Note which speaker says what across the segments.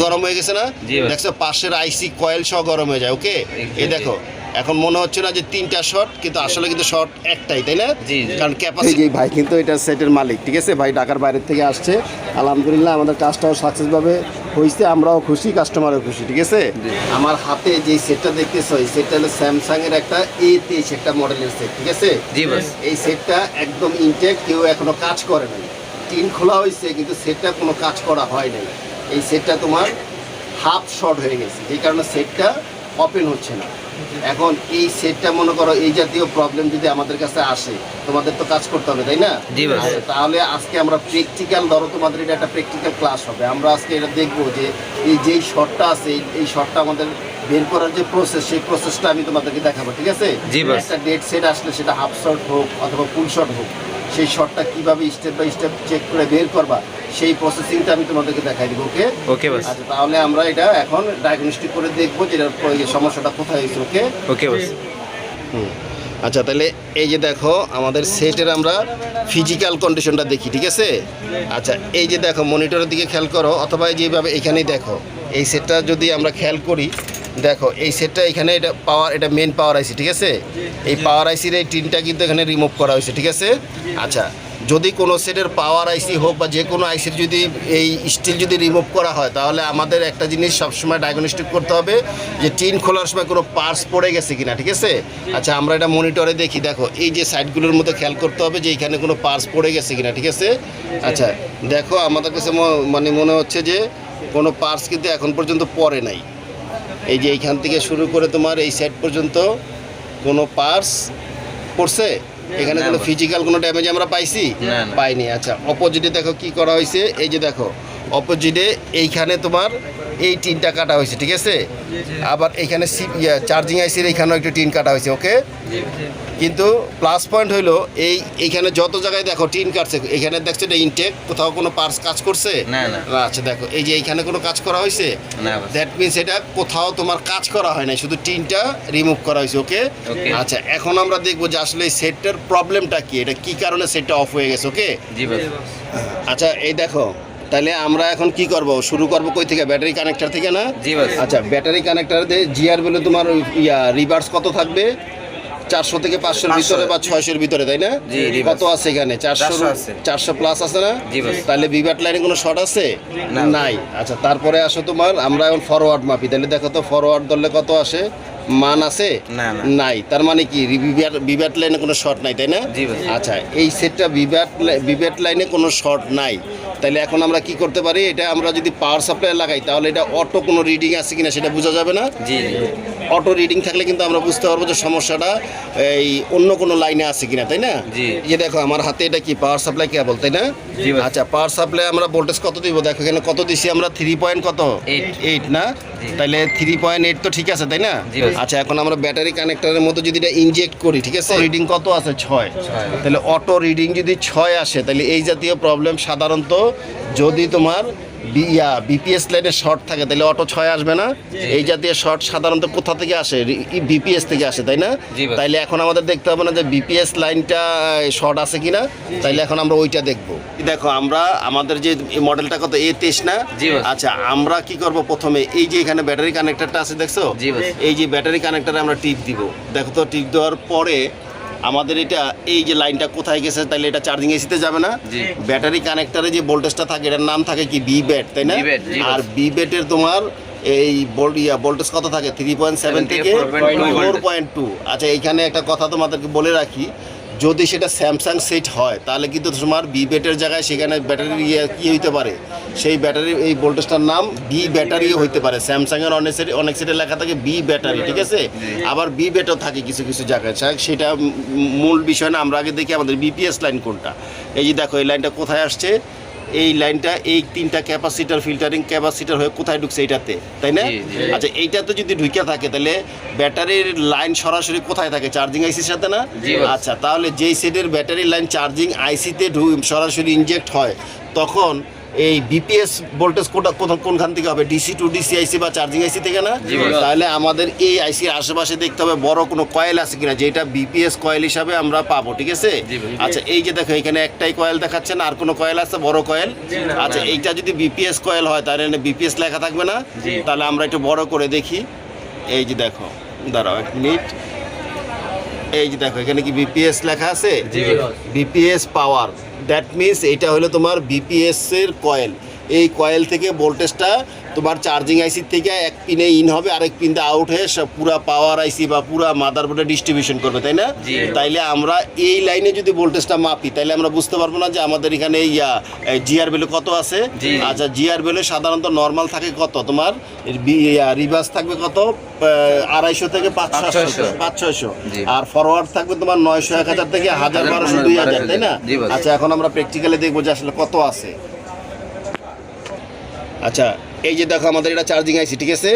Speaker 1: গরম হয়ে গেছে না? দেখছো পাশের আইসি কয়েল সহ গরম হয়ে যায়। ওকে, এই দেখো এখন মনে হচ্ছে না যে 3টা শর্ট, কিন্তু আসলে কিন্তু শর্ট একটাই, তাই না? কারণ ক্যাপাসিটি ভাই কিন্তু এটা সেটের মালিক, ঠিক আছে ভাই, ঢাকার বাইরে থেকে আসছে। আলহামদুলিল্লাহ আমাদের কাজটাও সাকসেসভাবে হয়েছে, আমরাও খুশি, কাস্টমারও খুশি, ঠিক আছে। আমার হাতে যে সেটটা দেখতেছো এই সেটটা হলো স্যামসাং এর একটা A23 একটা মডেলের সেট, ঠিক আছে। এই সেটটা একদম ইনটেক, কেউ এখনো কাজ করে নাই। টিন খোলা হয়েছে কিন্তু সেটটা কোনো কাজ করা হয় নাই। এই সেটটা তোমার হাফ শর্ট হয়ে গেছে, এই কারণে সেটটা ওপেন হচ্ছে না। এখন এই সেটটা মনে করো এই জাতীয় প্রবলেম যদি আমাদের কাছে আসে, তোমাদের তো কাজ করতে হবে, তাই না? তাহলে আজকে আমরা প্র্যাকটিক্যাল, ধরো তোমাদের এটা একটা প্র্যাকটিক্যাল ক্লাস হবে। আমরা আজকে এটা দেখবো যে এই যেই শর্টটা আছে এই শর্টটা আমাদের বের করার যে প্রসেস, সেই প্রসেসটা আমি তোমাদেরকে দেখাবো, ঠিক আছে। একটা ডেড সেট আসলে সেটা হাফ শর্ট হোক অথবা ফুল শর্ট হোক, সেই শর্টটা কীভাবে স্টেপ বাই স্টেপ চেক করে বের করবা সেই প্রসেসিংটা আমি তোমাদেরকে দেখাই দিব। ওকে ওকে বাস। আচ্ছা তাহলে আমরা এটা এখন ডায়াগনস্টিক করে দেখবো যে সমস্যাটা কোথায় হয়েছে। ওকে ওকে বাস। আচ্ছা তাহলে এই যে দেখো আমাদের সেটের আমরা ফিজিক্যাল কন্ডিশনটা দেখি, ঠিক আছে। আচ্ছা এই যে দেখো মনিটরের দিকে খেয়াল করো, অথবা যেভাবে এখানেই দেখো এই সেটটা যদি আমরা খেয়াল করি, দেখো এই সেটটা এখানে এটা পাওয়ার, এটা মেন পাওয়ার আইসি, ঠিক আছে। এই পাওয়ার আইসির এই টিনটা কিন্তু এখানে রিমুভ করা হয়েছে, ঠিক আছে। আচ্ছা যদি কোনো সেটের পাওয়ার আইসি হোক বা যে কোনো আইসির যদি এই স্টিল যদি রিমুভ করা হয়, তাহলে আমাদের একটা জিনিস সবসময় ডায়াগনস্টিক করতে হবে যে টিন খোলার সময় কোনো পার্টস পড়ে গেছে কিনা, ঠিক আছে। আচ্ছা আমরা এটা মনিটরে দেখি, দেখো এই যে সাইডগুলোর মধ্যে খেয়াল করতে হবে যে এখানে কোনো পার্টস পড়ে গেছে কিনা, ঠিক আছে। আচ্ছা দেখো আমাদের কাছে মানে মনে হচ্ছে যে কোনো পার্টস কিন্তু এখন পর্যন্ত পড়ে নাই। এই যে এইখান থেকে শুরু করে তোমার এই সাইড পর্যন্ত কোনো পার্টস পড়ছে, এখানে কোনো ফিজিক্যাল কোনো ড্যামেজ আমরা পাইনি। আচ্ছা অপোজিটে দেখো কি করা হয়েছে, এই যে দেখো অপোজিটে এইখানে তোমার এই টিনটা কাটা হয়েছে, ঠিক আছে। আবার এখানে চার্জিং আইসির এইখানেও একটা টিন কাটা হয়েছে। ওকে, কিন্তু প্লাস পয়েন্ট হইলো এইখানে যত জায়গায় দেখো টিন কাটছে, এখানে দেখছো এটা ইনটেক, কোথাও কোনো পার্টস কাজ করছে না। আচ্ছা দেখো এই যে এইখানে কোনো কাজ করা হয়েছে, দ্যাট মিনস এটা কোথাও তোমার কাজ করা হয় না, শুধু টিনটা রিমুভ করা হয়েছে। ওকে আচ্ছা এখন আমরা দেখবো যে আসলে এই সেটটার প্রবলেমটা কি, এটা কি কারণে সেটটা অফ হয়ে গেছে। ওকে আচ্ছা এই দেখো তাহলে আমরা এখন কি করব, শুরু করব কই থেকে, ব্যাটারি কানেক্টর থেকে না? আচ্ছা ব্যাটারি কানেক্টর দিয়ে জিআর বলে তোমার রিভার্স কত থাকবে, 400 থেকে 500-র ভিতরে বা 600-র ভিতরে, তাই না? কত আছে এখানে? 400 প্লাস আছে না? তাহলে বিভাট লাইনে কোনো শর্ট আছে নাই। আচ্ছা তারপরে আসো তোমার আমরা এখন ফরওয়ার্ড মাপি, তাহলে দেখো তো ফরওয়ার্ড ধরলে কত আসে, মান আছে নাই, তার মানে কি বিভাট লাইনে কোনো শর্ট নাই, তাই না? আচ্ছা এই সেটটা বিভাট লাইনে কোনো শর্ট নাই, তাহলে এখন আমরা কি করতে পারি, এটা আমরা যদি পাওয়ার সাপ্লাই লাগাই তাহলে এটা অটো কোনো রিডিং আছে কিনা সেটা বোঝা যাবে না। অটো রিডিং থাকলে কিন্তু আমরা বুঝতে পারবো যে সমস্যাটা এই অন্য কোনো লাইনে আছে কিনা, তাই না? যে দেখো আমার হাতে এটা কি পাওয়ার সাপ্লাই কেবল, তাই না? আচ্ছা পাওয়ার সাপ্লাই আমরা ভোল্টেজ কত দিব, দেখো এখানে কত দিছি আমরা, 3.8 না? তাহলে 3.8 তো ঠিক আছে, তাই না? আচ্ছা এখন আমরা ব্যাটারি কানেক্টরের মধ্যে যদি এটা ইনজেক্ট করি, ঠিক আছে, রিডিং কত আছে 6, তাহলে অটো রিডিং যদি 6 আসে, তাহলে এই জাতীয় প্রবলেম সাধারণত যদি তোমার বিপিএস লাইনে শর্ট থাকে তাহলে অটো 6 আসবে না। এই জাতীয় শর্ট সাধারণত কোথা থেকে আসে, বিপিএস থেকে আসে, তাই না? তাইলে এখন আমাদের দেখতে হবে না যে বিপিএস লাইনটা শর্ট আছে কিনা, তাইলে এখন আমরা ওইটা দেখবো। দেখো আমরা আমাদের যে মডেলটা কত A23 না? আচ্ছা আমরা কি করব, প্রথমে এই যে এখানে ব্যাটারি কানেক্টরটা আছে দেখছো, এই যে ব্যাটারি কানেক্টরে আমরা টিপ দিব। দেখো তো টিপ দেওয়ার পরে আমাদের এটা এই যে লাইনটা কোথায় গেছে, তাহলে এটা চার্জিং এসিতে যাবে না। ব্যাটারি কানেক্টরে যে ভোল্টেজটা থাকে এটার নাম থাকে কি বি ব্যাট, তাই না? আর বি ব্যাটের তোমার এই ভোল্টেজ কত থাকে, 3.7 থেকে 4.2। আচ্ছা এইখানে একটা কথা তোমাদেরকে বলে রাখি, যদি সেটা স্যামসাং সেট হয় তাহলে কিন্তু তোমার বি ব্যাটের জায়গায় সেখানে ব্যাটারি কি হইতে পারে, সেই ব্যাটারির এই ভোল্টেজটার নাম বি ব্যাটারিও হইতে পারে। স্যামসাংয়ের অনেক সেটে লেখা থাকে বি ব্যাটারি, ঠিক আছে। আবার বি ব্যাটও থাকে কিছু কিছু জায়গায়, সেটা মূল বিষয় না। আমরা আগে দেখি আমাদের বিপিএস লাইন কোনটা। এই যে দেখো এই লাইনটা কোথায় আসছে, এই লাইনটা এই 3টা ক্যাপাসিটার ফিল্টারিং ক্যাপাসিটার হয়ে কোথায় ঢুকছে এইটাতে, তাই না? আচ্ছা এইটাতে যদি ঢুকে থাকে তাহলে ব্যাটারির লাইন সরাসরি কোথায় থাকে, চার্জিং আইসির সাথে না? আচ্ছা তাহলে যেই সেটের ব্যাটারির লাইন চার্জিং আইসিতে সরাসরি ইনজেক্ট হয় তখন এই বিপিএস ভোল্টেজ কোনখান থেকে হবে, ডিসি টু ডিসি আইসি বা চার্জিং আইসি থেকে না? তাহলে আমাদের এই আইসির আশেপাশে দেখতে হবে বড় কোনো কয়েল আছে কিনা, যেটা বিপিএস কয়েল হিসাবে আমরা পাবো, ঠিক আছে? আচ্ছা এই যে দেখো এখানে একটাই কয়েল দেখাচ্ছে না, আর কোনো কয়েল আছে বড় কয়েল? আচ্ছা এইটা যদি বিপিএস কয়েল হয় তাহলে বিপিএস লেখা থাকবে না? তাহলে আমরা একটু বড় করে দেখি। এই যে দেখো, দাঁড়াও 1 মিনিট, এই যে দেখো এখানে কি বিপিএস লেখা আছে? বিপিএস পাওয়ার, দ্যাট মিনস এটা হলো তোমার বিপিএস এর কয়েল। এই কয়েল থেকে ভোল্টেজটা তোমার চার্জিং আইসির থেকে এক পিনে ইন হবে, আরেক পিনে আউট হয়ে সব পুরা পাওয়ার আইসি বা পুরা মাদারবোর্ডে ডিস্ট্রিবিউশন করবে, তাই না? তাইলে আমরা এই লাইনে যদি ভোল্টেজটা মাপি তাহলে আমরা বুঝতে পারবো না যে আমাদের এখানে জিআর ভ্যালু কত আছে। আচ্ছা জিআর ভ্যালু সাধারণত নর্মাল থাকে কত, তোমার রিভার্স থাকবে কত 250 থেকে 500, আর ফরওয়ার্ড থাকবে তোমার 900, 1000 থেকে 1000, 1200, 2000, তাই না? আচ্ছা এখন আমরা প্র্যাকটিক্যালি দেখবো যে আসলে কত আছে। আচ্ছা এই যে দেখো আমাদের এটা চার্জিং আইসি, ঠিক আছে?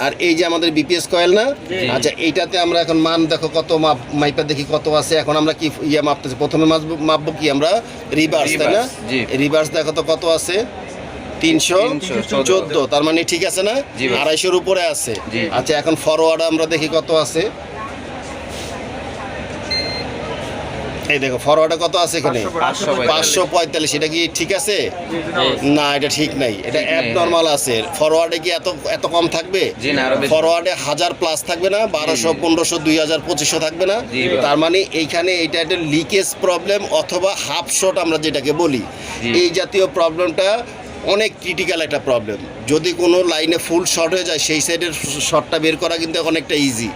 Speaker 1: আর এই যে আমাদের বিপিএস কয়েল না? আচ্ছা এইটাতে আমরা এখন মান দেখো কত মাইপা দেখি কত আছে। এখন আমরা কি মাপতেছি, প্রথমে মাপবো কি আমরা রিভার্স, তাই না? রিভার্স দেখো তো কত আছে, 314, তার মানে ঠিক আছে না? 250-এর উপরে আছে। আচ্ছা এখন ফরওয়ার্ড আমরা দেখি কত আছে। এই দেখো ফরওয়ার্ডে কত আছে এখানে, 545। এটা কি ঠিক আছে? না এটা ঠিক নাই, এটা অ্যাবনরমাল আছে। ফরওয়ার্ডে কি এত কম থাকবে? ফরওয়ার্ডে 1000 প্লাস থাকবে না, 1200, 1500, 2000, 2500 থাকবে না? তার মানে এইখানে এটা একটা লিকেজ প্রবলেম অথবা হাফ শর্ট আমরা যেটাকে বলি, এই জাতীয় প্রবলেমটা অনেক ক্রিটিক্যাল একটা প্রবলেম। যদি কোনো লাইনে ফুল শর্ট হয়ে যায় সেই সাইডের শর্টটা বের করা কিন্তু অনেকটা ইজি।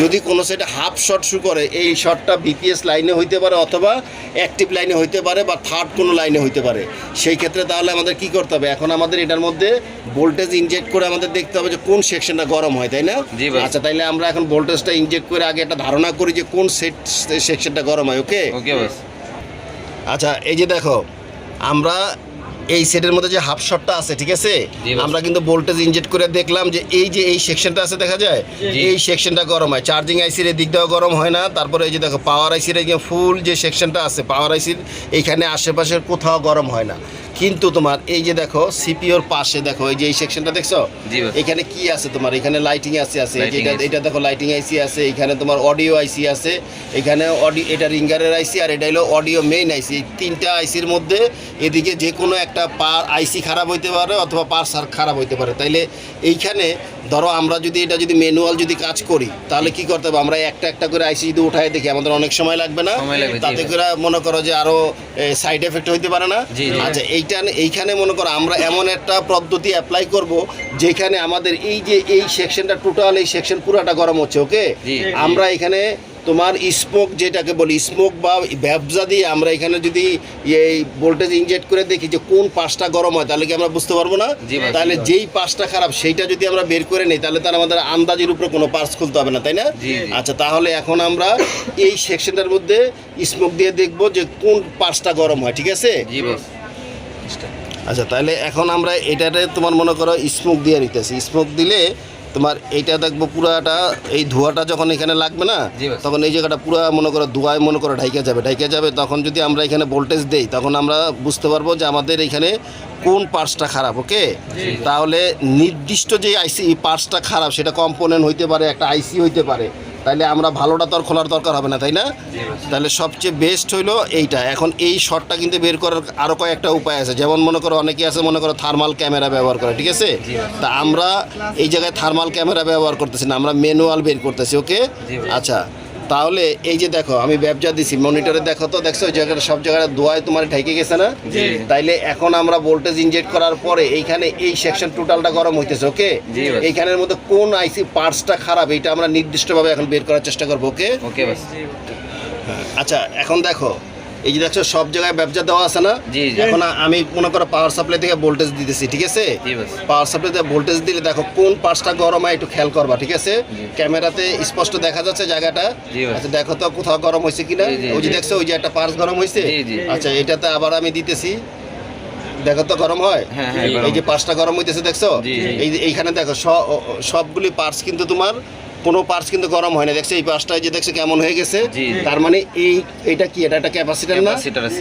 Speaker 1: যদি কোনো সাইডে হাফ শর্ট শুরু করে এই শর্টটা বিপিএস লাইনে হইতে পারে অথবা অ্যাক্টিভ লাইনে হইতে পারে বা থার্ড কোনো লাইনে হইতে পারে। সেই ক্ষেত্রে তাহলে আমাদের কি করতে হবে, এখন আমাদের এটার মধ্যে ভোল্টেজ ইনজেক্ট করে আমাদের দেখতে হবে যে কোন সেকশনটা গরম হয়, তাই না? আচ্ছা তাইলে আমরা এখন ভোল্টেজটা ইনজেক্ট করে আগে একটা ধারণা করি যে কোন সেকশনটা গরম হয়। ওকে আচ্ছা এই যে দেখো আমরা এই সেটের মধ্যে যে হাফ শটটা আছে, ঠিক আছে? আমরা কিন্তু ভোল্টেজ ইনজেক্ট করে দেখলাম যে এই সেকশনটা আছে, দেখা যায় এই সেকশনটা গরম হয়। চার্জিং আইসির এই দিকটাও গরম হয় না। তারপরে এই যে দেখো পাওয়ার আইসির এই যে ফুল যে সেকশনটা আছে পাওয়ার আইসির এইখানে আশেপাশের কোথাও গরম হয় না। কিন্তু তোমার এই যে দেখো সিপিওর পাশে দেখো এই যে এই সেকশনটা দেখছো, এখানে কি আছে তোমার, এখানে লাইটিং আছে এটা দেখো লাইটিং আইসি আছে, এখানে তোমার অডিও আইসি আছে, এখানে এটা রিঙ্গারের আইসি আর এটা হলো অডিও মেইন আইসি। এই তিনটা আইসির মধ্যে এদিকে যে কোনো একটা আইসি খারাপ হইতে পারে অথবা পার্স খারাপ হইতে পারে। তাইলে এইখানে ধরো আমরা যদি এটা যদি ম্যানুয়াল যদি কাজ করি তাহলে কি করতে হবে, আমরা একটা একটা করে আইসি যদি উঠায় দেখি আমাদের অনেক সময় লাগবে না? তাতে করে মনে করো যে আরো সাইড এফেক্ট হইতে পারে না? আচ্ছা এইখানে মনে করো আমরা এমন একটা পদ্ধতি অ্যাপ্লাই করব যেখানে আমাদের এই যে এই সেকশনটা টোটাল এই সেকশন পুরাটা গরম হচ্ছে। ওকে আমরা এখানে তোমার স্মোক যেটাকে বলি স্মোক বা ব্যবসা দিয়ে আমরা এখানে যদি এই ভোল্টেজ ইনজেক্ট করে দেখি যে কোন পাশটা গরম হয় তাহলে কি আমরা বুঝতে পারবো না? তাহলে যেই পাশটা খারাপ সেইটা যদি আমরা বের করে নিই তাহলে তার আমাদের আন্দাজের উপরে কোনো পার্স খুলতে হবে না, তাই না? আচ্ছা তাহলে এখন আমরা এই সেকশনটার মধ্যে স্মোক দিয়ে দেখবো যে কোন পাশটা গরম হয়, ঠিক আছে? আচ্ছা তাহলে এখন আমরা এটাতে তোমার মনে করো স্মোক দিয়ে নিতেছি। স্মোক দিলে তোমার এইটা দেখবো পুরাটা এই ধোঁয়াটা যখন এখানে লাগবে না তখন এই জায়গাটা পুরো মনে করো ধোঁয়ায় মনে করো ঢাইকে যাবে। তখন যদি আমরা এখানে ভোল্টেজ দেই তখন আমরা বুঝতে পারবো যে আমাদের এখানে কোন পার্টসটা খারাপ। ওকে তাহলে নির্দিষ্ট যে আইসি পার্টসটা খারাপ সেটা কম্পোনেন্ট হইতে পারে, একটা আইসি হইতে পারে, তাইলে আমরা ভালোটা তো আর খোলার দরকার হবে না, তাই না? তাহলে সবচেয়ে বেস্ট হইলো এইটা। এখন এই শর্টটা কিন্তু বের করার আরও কয়েকটা উপায় আছে, যেমন মনে করো অনেকে আছে মনে করো থার্মাল ক্যামেরা ব্যবহার করে, ঠিক আছে? তা আমরা এই জায়গায় থার্মাল ক্যামেরা ব্যবহার করতেছি না, আমরা ম্যানুয়াল বের করতেছি। ওকে আচ্ছা তাহলে এই যে দেখো আমি ব্যবসা দিছি মনিটরে দেখো তো, দেখছো ওই জায়গাটা সব জায়গায় ধোঁয়ায় তোমার ঢেকে গেছে না? তাইলে এখন আমরা ভোল্টেজ ইনজেক্ট করার পরে এইখানে এই সেকশন টোটালটা গরম হইতেছে। ওকে এইখানের মধ্যে কোন আইসি পার্টসটা খারাপ এটা আমরা নির্দিষ্টভাবে এখন বের করার চেষ্টা করবো। ওকে আচ্ছা এখন দেখো এই যে দেখছো সব জায়গায় ব্যবসা দেওয়া আছে না? এখন আমি মনে করো পাওয়ার সাপ্লাই থেকে ভোল্টেজ দিতেছি, ঠিক আছে? পাওয়ার সাপ্লাই থেকে ভোল্টেজ দিলে দেখো কোন পার্টসটা গরম হয় একটু খেয়াল করবা, ঠিক আছে? ক্যামেরাতে স্পষ্ট দেখা যাচ্ছে জায়গাটা। আচ্ছা দেখো তো কোথাও গরম হয়েছে কিনা, ওই যে দেখছো ওই যে একটা পার্টস গরম হয়েছে। আচ্ছা এটাতে আবার আমি দিতেছি, দেখো তো গরম হয়, এই যে পার্টসটা গরম হইতেছে দেখছো? এইখানে দেখো সবগুলি পার্টস কিন্তু তোমার কোনো পার্টস কিন্তু গরম হয় না। দেখছে এই পার্টসটা যে দেখছে কেমন হয়ে গেছে, তার মানে এইটা কি এটা একটা ক্যাপাসিটর না,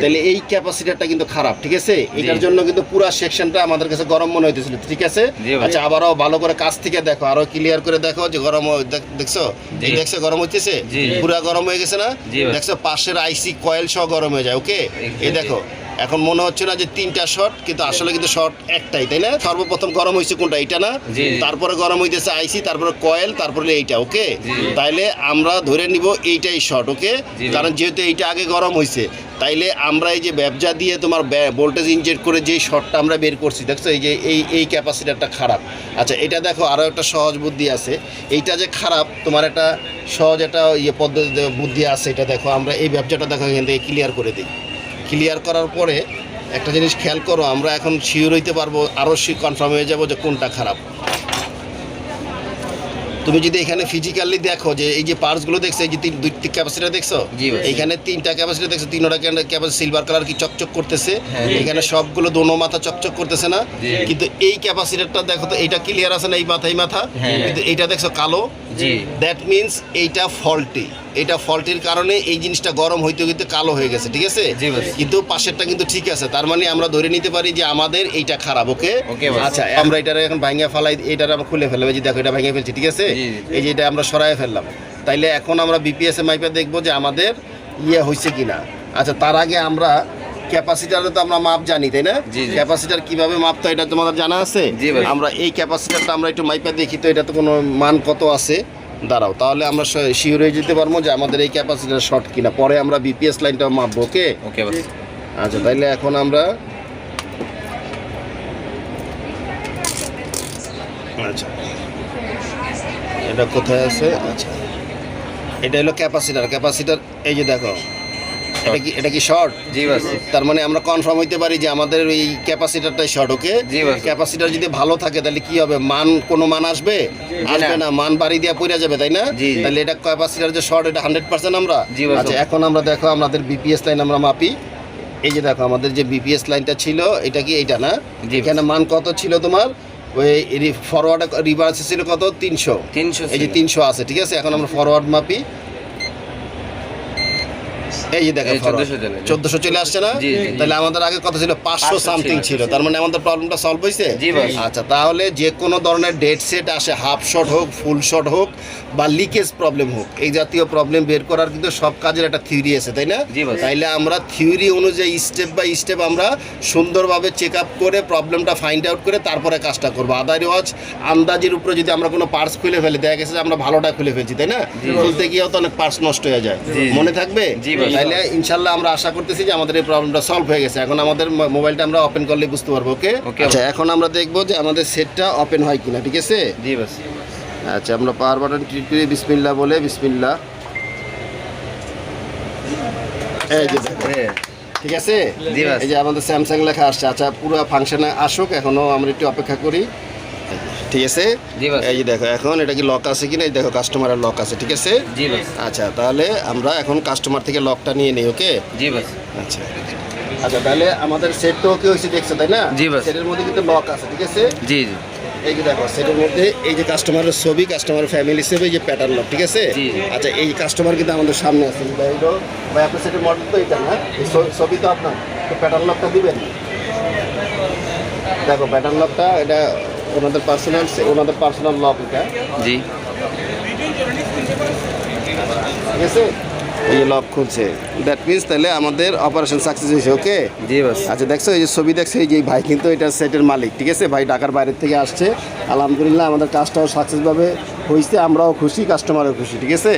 Speaker 1: তাহলে এই ক্যাপাসিটরটা কিন্তু খারাপ, ঠিক আছে। এটার জন্য কিন্তু পুরো সেকশনটা আমাদের কাছে গরম মনে হইতেছিল, ঠিক আছে। আচ্ছা আবারও ভালো করে কাছ থেকে দেখো, আরো ক্লিয়ার করে দেখো যে গরম দেখছো, এই দেখছো গরম হইতেছে, পুরো গরম হয়ে গেছে না। দেখছো পাশের আইসি কয়েল সহ গরম হয়ে যায়, ওকে। এই দেখো এখন মনে হচ্ছে না যে তিনটা শর্ট, কিন্তু আসলে কিন্তু শর্ট একটাই, তাই না। সর্বপ্রথম গরম হয়েছে কোনটা, এটা না, তারপরে গরম হইতেছে আইসি, তারপরে কয়েল, তারপরে এইটা, ওকে। তাইলে আমরা ধরে নিব এইটাই শর্ট, ওকে। কারণ যেহেতু এইটা আগে গরম হয়েছে, তাইলে আমরা এই যে ব্যবজা দিয়ে তোমার ভোল্টেজ ইনজেক্ট করে যেই শর্টটা আমরা বের করছি, দেখছো এই যে এই ক্যাপাসিটারটা খারাপ। আচ্ছা এটা দেখো আরও একটা সহজ বুদ্ধি আছে, এইটা যে খারাপ তোমার একটা সহজ একটা পদ্ধতি বুদ্ধি আছে, এটা দেখো আমরা এই ব্যবসাটা দেখো এখান থেকে ক্লিয়ার করে দিই। ক্লিয়ার করার পরে একটা জিনিস খেয়াল করো, আমরা এখন শিওর হইতে পারবো, আরও কনফার্ম হয়ে যাবো যে কোনটা খারাপ। তুমি যদি এখানে ফিজিক্যালি দেখো যে এই যে পার্টসগুলো দেখছো, এই যে দুইটি ক্যাপাসিটার দেখছো, এখানে তিনটা ক্যাপাসিটার দেখছো, তিনটা ক্যাপাসিটার সিলভার কালার কি চকচক করতেছে, এখানে সবগুলো দোনো মাথা চকচক করতেছে না। কিন্তু এই ক্যাপাসিটারটা দেখো তো, এইটা ক্লিয়ার আছে না, এই মাথা, কিন্তু এইটা দেখছো কালো, দ্যাট মিনস এইটা ফল্টি। এটা ফল্টের কারণে এই জিনিসটা গরম হইতে হইতে কালো হয়ে গেছে, ঠিক আছে। কিন্তু পাশেরটা কিন্তু ঠিক আছে, তার মানে আমরা ধরে নিতে পারি যে আমাদের এইটা খারাপ, ওকে। আচ্ছা আমরা এটা এখন ভাঙিয়ে ফেলাই, এইটা আমরা খুলে ফেললাম, এই যে দেখো এটা ভেঙে ফেলছি, ঠিক আছে। এই যে এটা আমরা সরাই ফেললাম, তাইলে এখন আমরা বিপিএস এ মাইপে দেখবো যে আমাদের হয়েছে কিনা। আচ্ছা তার আগে আমরা ক্যাপাসিটারে তো আমরা মাপ জানি, তাই না। ক্যাপাসিটার কিভাবে মাপতে হয় এটা তোমাদের জানা আছে। আমরা এই ক্যাপাসিটারটা আমরা একটু মাইপে দেখি তো, এটা তো কোনো মান কত আছে, দাঁড়াও, তাহলে আমরা শিওর হয়ে যেতে পারবো যে আমাদের এই ক্যাপাসিটার শর্ট কিনা। পরে আমরা বিপিএস লাইনটা মাপবো, ওকে। আচ্ছা তাইলে এখন আমরা আচ্ছা এটা কোথায় আছে, আচ্ছা এটা হলো ক্যাপাসিটার, এই যে দেখো এটা কি শর্ট, তার মানে আমরা কনফার্ম হইতে পারি যে আমাদের এই ক্যাপাসিটারটাই শর্ট, ওকে। ক্যাপাসিটার যদি ভালো থাকে তাহলে কি হবে, কোনো মান আসবে না, মান বাড়ি দিয়ে পড়ে যাবে, তাই না। তাহলে এটা ক্যাপাসিটার যে শর্ট, এটা 100% আমরা। আচ্ছা এখন আমরা দেখো আমাদের বিপিএস লাইন আমরা মাপি, এই যে দেখো আমাদের যে বিপিএস লাইনটা ছিল এটা কি এইটা না, এখানে মান কত ছিল তোমার, ওই ফরওয়ার্ড রিভার্স ছিল কত 300, এই যে 300 আছে, ঠিক আছে। এখন আমরা ফরওয়ার্ড মাপি, এই যে দেখো 1400 চলে আসছে না। তাহলে আমাদের আগে কত ছিল, 500 সামথিং ছিল, তার মানে আমাদের প্রবলেমটা সলভ হয়েছে। আচ্ছা তাহলে যে কোনো ধরনের ডেড সেট আসে, হাফ শর্ট হোক, ফুল শর্ট হোক, বা লিকেজ প্রবলেম হোক, এই জাতীয় প্রবলেম বের করার কিন্তু সব কাজের একটা থিওরি আছে, তাই না। তাইলে আমরা থিওরি অনুযায়ী স্টেপ বাই স্টেপ আমরা সুন্দরভাবে চেক আপ করে প্রবলেমটা ফাইন্ড আউট করে তারপরে কাজটা করবো। আদারওয়াইজ আন্দাজের উপরে যদি আমরা কোনো পার্টস খুলে ফেলি, দেখা গেছে যে আমরা ভালোটা খুলে ফেলছি, তাই না, খুলতে গিয়েও তো অনেক পার্টস নষ্ট হয়ে যায়, মনে থাকবে। তাইলে ইনশাল্লাহ আমরা আশা করতেছি যে আমাদের এই প্রবলেমটা সলভ হয়ে গেছে। এখন আমাদের মোবাইলটা আমরা ওপেন করলে বুঝতে পারবো, ওকে। আচ্ছা এখন আমরা দেখবো যে আমাদের সেটটা ওপেন হয় কিনা, ঠিক আছে। আচ্ছা আমরা পাওয়ার বাটন ক্লিক করে বিসমিল্লাহ বলে, বিসমিল্লাহ, এই যে ঠিক আছে, এই যে আমাদের স্যামসাং লেখা আসছে। আচ্ছা পুরো ফাংশনে আসুক, এখনো আমরা একটু অপেক্ষা করি, ঠিক আছে। এই যে দেখো এখন এটা কি লক আছে কিনা, এই দেখো কাস্টমারের লক আছে, ঠিক আছে। আচ্ছা তাহলে আমরা এখন কাস্টমার থেকে লকটা নিয়ে নিই, ওকে। আচ্ছা আচ্ছা তাহলে আমাদের সেট তো ওকে হয়েছে, দেখছো তাই না। সেটের মধ্যে কিন্তু লক আছে, ঠিক আছে। এই যে দেখো সেটের মধ্যে এই যে কাস্টমারের ছবি, কাস্টমার ফ্যামিলি হিসেবে এই যে প্যাটার্ন লক, ঠিক আছে। আচ্ছা এই কাস্টমার কিন্তু আমাদের সামনে আছে, ভাই আপনার সেটের মডেল তো এটা না, ছবি তো আপনার, তো প্যাটার্ন লকটা দিবেন। দেখো প্যাটার্ন লকটা এটা ওনাদের পার্সোনাল লক, এটা ঠিক আছে। এই যে লক খুলছে, দ্যাট মিনস তাহলে আমাদের অপারেশন সাকসেস হয়েছে, ওকে। আচ্ছা দেখছো এই যে ছবি দেখছো, এই যে ভাই কিন্তু এটা সেটের মালিক, ঠিক আছে। ভাই ঢাকার বাইরের থেকে আসছে, আলহামদুলিল্লাহ আমাদের কাজটাও সাকসেসভাবে হয়েছে, আমরাও খুশি, কাস্টমারও খুশি, ঠিক আছে।